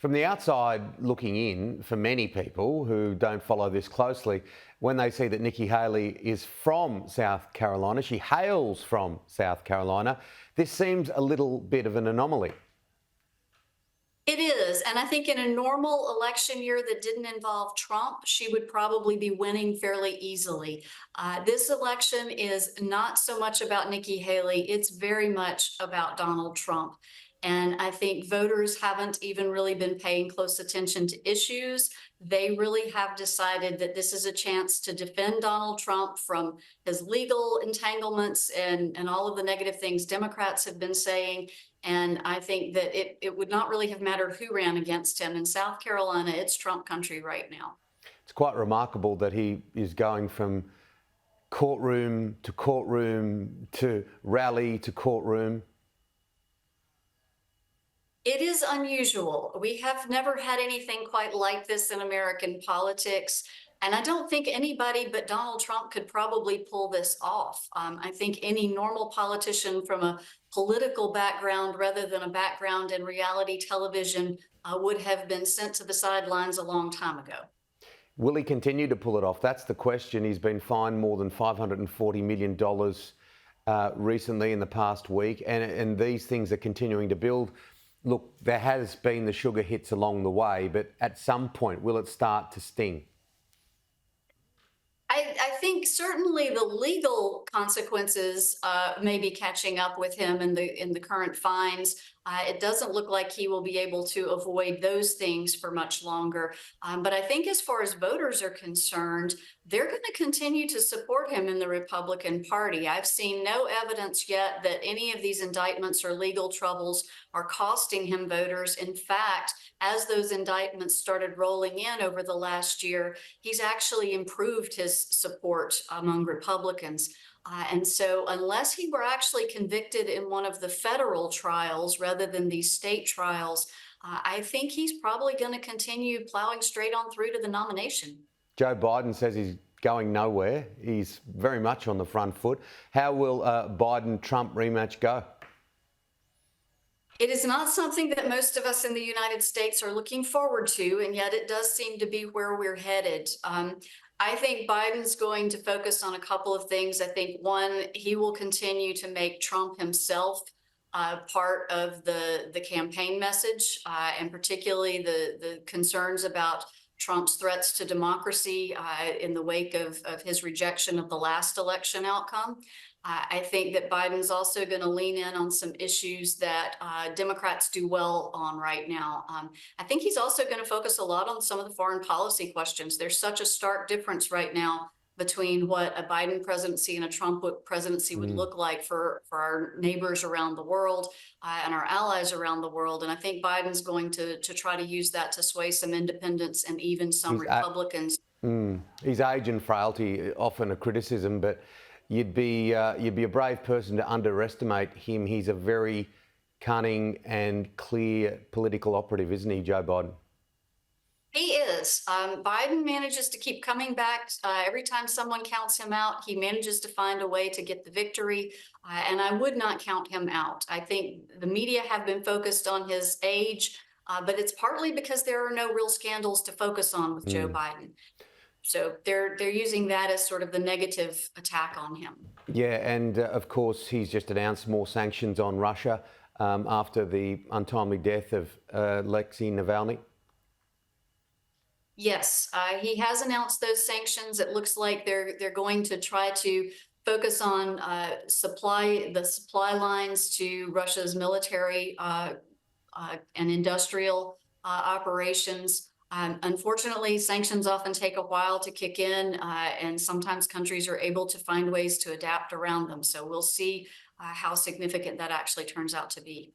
From the outside looking in, for many people who don't follow this closely, when they see that Nikki Haley is from South Carolina, she hails from South Carolina, this seems a little bit of an anomaly. It is. And I think in a normal election year that didn't involve Trump, she would probably be winning fairly easily. This election is not so much about Nikki Haley, it's very much about Donald Trump. And I think voters haven't even really been paying close attention to issues. They really have decided that this is a chance to defend Donald Trump from his legal entanglements and all of the negative things Democrats have been saying. And I think that it would not really have mattered who ran against him. In South Carolina, it's Trump country right now. It's quite remarkable that he is going from courtroom to rally to courtroom. It is unusual. We have never had anything quite like this in American politics. And I don't think anybody but Donald Trump could probably pull this off. I think any normal politician from a political background rather than a background in reality television would have been sent to the sidelines a long time ago. Will he continue to pull it off? That's the question. He's been fined more than $540 million recently in the past week, and these things are continuing to build. Look, there has been the sugar hits along the way, but at some point, will it start to sting? I think certainly the legal consequences may be catching up with him in the current fines. It doesn't look like he will be able to avoid those things for much longer. But I think as far as voters are concerned, they're going to continue to support him in the Republican Party. I've seen no evidence yet that any of these indictments or legal troubles are costing him voters. In fact, as those indictments started rolling in over the last year, he's actually improved his support among Republicans. And so unless he were actually convicted in one of the federal trials rather than these state trials, I think he's probably going to continue plowing straight on through to the nomination. Joe Biden says he's going nowhere. He's very much on the front foot. How will Biden-Trump rematch go? It is not something that most of us in the United States are looking forward to, and yet it does seem to be where we're headed. I think Biden's going to focus on a couple of things. I think one, he will continue to make Trump himself part of the campaign message, and particularly the concerns about Trump's threats to democracy in the wake of his rejection of the last election outcome. I think that Biden's also going to lean in on some issues that Democrats do well on right now. I think he's also going to focus a lot on some of the foreign policy questions. There's such a stark difference right now between what a Biden presidency and a Trump presidency would look like for our neighbors around the world and our allies around the world. And I think Biden's going to try to use that to sway some independents and even some Republicans. His age and frailty often a criticism, but you'd be a brave person to underestimate him. He's a very cunning and clear political operative, isn't he, Joe Biden? He is. Biden manages to keep coming back. Every time someone counts him out, he manages to find a way to get the victory. And I would not count him out. I think the media have been focused on his age, but it's partly because there are no real scandals to focus on with Joe Biden. So they're using that as sort of the negative attack on him. Yeah, and of course, he's just announced more sanctions on Russia after the untimely death of Alexei Navalny. Yes, he has announced those sanctions. It looks like they're going to try to focus on the supply lines to Russia's military and industrial operations. Unfortunately, sanctions often take a while to kick in, and sometimes countries are able to find ways to adapt around them. So we'll see how significant that actually turns out to be.